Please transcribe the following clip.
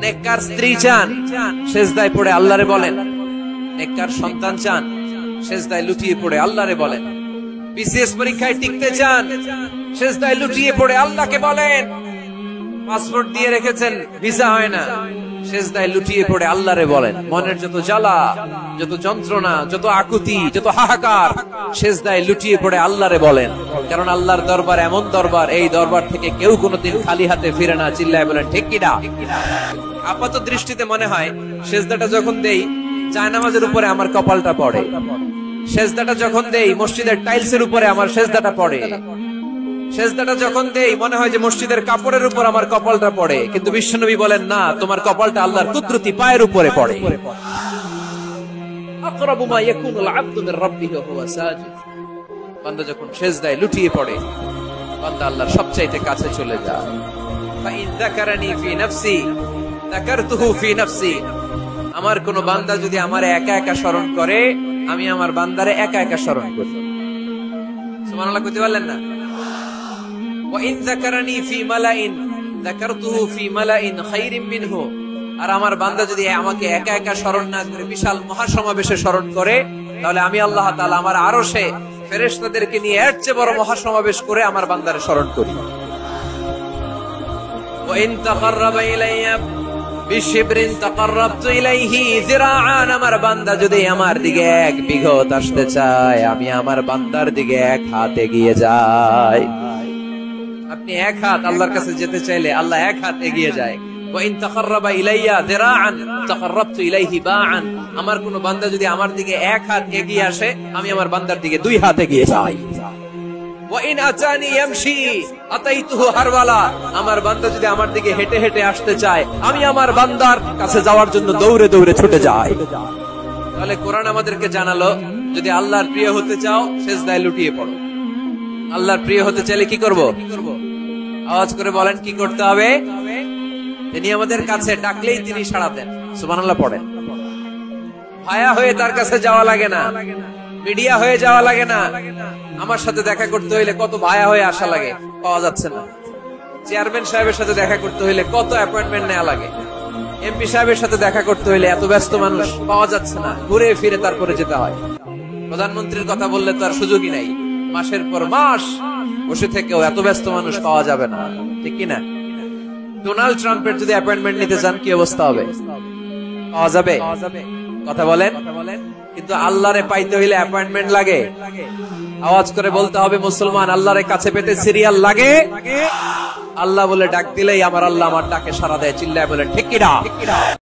নেককার স্ত্রী চান, সেজদায় পড়ে আল্লাহরে বলেন। নেককার সন্তান চান, সেজদায় লুটিয়ে পড়ে আল্লাহরে বলেন। বিসিএস পরীক্ষায় টিকতে চান, সেজদায় লুটিয়ে পড়ে আল্লাহকে বলেন। পাসপোর্ট দিয়ে রেখেছেন, ভিসা হয় না, সেজদায় লুটিয়ে পড়ে আল্লাহরে বলেন। মনের যত জ্বালা, যত যন্ত্রণা, যত আকুতি, যত হাহাকার, সেজদায় লুটিয়ে পড়ে আল্লাহরে বলেন। কারণ আল্লাহর দরবার এমন দরবার, এই দরবার থেকে কেউ কোনোদিন খালি হাতে ফিরে না। চিল্লায় বলেন ঠিক কিনা? আপাত দৃষ্টিতে মনে হয় সেজদাটা যখন দেই জায়নামাজের উপরে আমার কপালটা পড়ে, সেজদাটা যখন দেই মসজিদের টাইলসের উপরে আমার সেজদাটা পড়ে, সেজদাটা যখন দেই মনে হয় যে মসজিদের কাপড়ের উপর আমার কপালটা পড়ে। কিন্তু বিশ্বনবী বলেন না, তোমার কপালটা আল্লাহর কুদরতি পায়ের উপরে পড়ে। আকরাবু মা ইয়াকুনুল আবদু মির রাব্বিহি ওয়া হুয়া সাজিদ। বান্দা যখন সেজদায় লুটিয়ে পড়ে, বান্দা আল্লাহর সবচাইতে কাছে চলে যায়। ফা ইন যাকারানি ফি নাফসি যাকারতুহু ফি নাফসি। আমার কোন বান্দা যদি আমারে একা একা স্মরণ করে, আমি আমার বান্দারে একা একা স্মরণ করি। সুবহানাল্লাহ কইতে পারলেন না? وَإِنْ ذَكَرَنِي فِي مَلَئٍ ذَكَرْتُهُ فِي مَلَئٍ خَيْرٍ مِنْهُ। আর আমার বান্দা যদি আমাকে একা একা স্মরণ না করে বিশাল মহাসমাবেশে স্মরণ করে, তাহলে আমি আল্লাহ তাআলা আমার আরশে ফেরেশতাদেরকে নিয়ে এর চেয়ে বড় মহাসমাবেশ করে আমার বান্দারে স্মরণ করি। وَإِنْ تَقَرَّبَ إِلَيَّ بِشِبْرٍ تَقَرَّبْتُ إِلَيْهِ ذِرَاعًا। আমার বান্দা যদি আমার দিকে এক বিঘত আসতে চায়, আমি আমার বান্দার দিকে এক হাত এগিয়ে যাই। আপনি এক হাত আল্লাহর কাছে যেতে চাইলে আল্লাহ এক হাত এগিয়ে যায়। ওয়াইন তাকাররাবা ইলাইয়া যিরাআন তাকাররাবতু ইলাইহি বাআন। আমার কোন বান্দা যদি আমার দিকে এক হাত এগিয়ে আসে, আমি আমার বান্দার দিকে দুই হাত এগিয়ে যাই। ওয়াইন আতানি ইয়ামশি আতাইতুহু হারওয়ালা। আমার বান্দা যদি আমার দিকে হেঁটে হেঁটে আসতে চায়, আমি আমার বান্দার কাছে যাওয়ার জন্য দৌড়ে দৌড়ে ছুটে যাই। তাহলে কোরআন আমাদেরকে জানালো, যদি আল্লাহর প্রিয় হতে চাও সেজদায় লুটিয়ে পড়ো। আল্লাহর প্রিয় হতে চাইলে কি করব? আওয়াজ করে বলেন কি করতে হবে? তিনি আমাদের কাছে ডাকলেই তিনি সাড়া দেন। সুবহানাল্লাহ পড়েন। ভায়া হয়ে তার কাছে যাওয়া লাগে না, মিডিয়া হয়ে যাওয়া লাগে না। আমার সাথে দেখা করতে হইলে কত ভায়া হয়ে আসা লাগে, পাওয়া যাচ্ছে না। চেয়ারম্যান সাহেবের সাথে দেখা করতে হইলে কত অ্যাপয়েন্টমেন্ট নেওয়া লাগে। এমপি সাহেবের সাথে দেখা করতে হইলে এত ব্যস্ত মানুষ, পাওয়া যাচ্ছে না। ঘুরে ফিরে তারপরে যেতে হয়। প্রধানমন্ত্রীর কথা বললে তো আর সুযোগই নাই। মাসের পর মাস বসে থেকেও এত ব্যস্ত মানুষ পাওয়া যাবে না, ঠিক কিনা? ডোনাল্ড ট্রাম্পের যদি অ্যাপয়েন্টমেন্ট নিতে চান কি অবস্থা হবে? পাওয়া যাবে? কথা বলেন। কিন্তু আল্লাহরে পাইতে হইলে অ্যাপয়েন্টমেন্ট লাগে। আওয়াজ করে বলতে হবে, মুসলমান আল্লাহরে কাছে পেতে সিরিয়াল লাগে। আল্লাহ বলে ডাক দিলেই আমার আল্লাহ আমার ডাকে সাড়া দেয়। চিল্লায় বলেন ঠিক কিনা?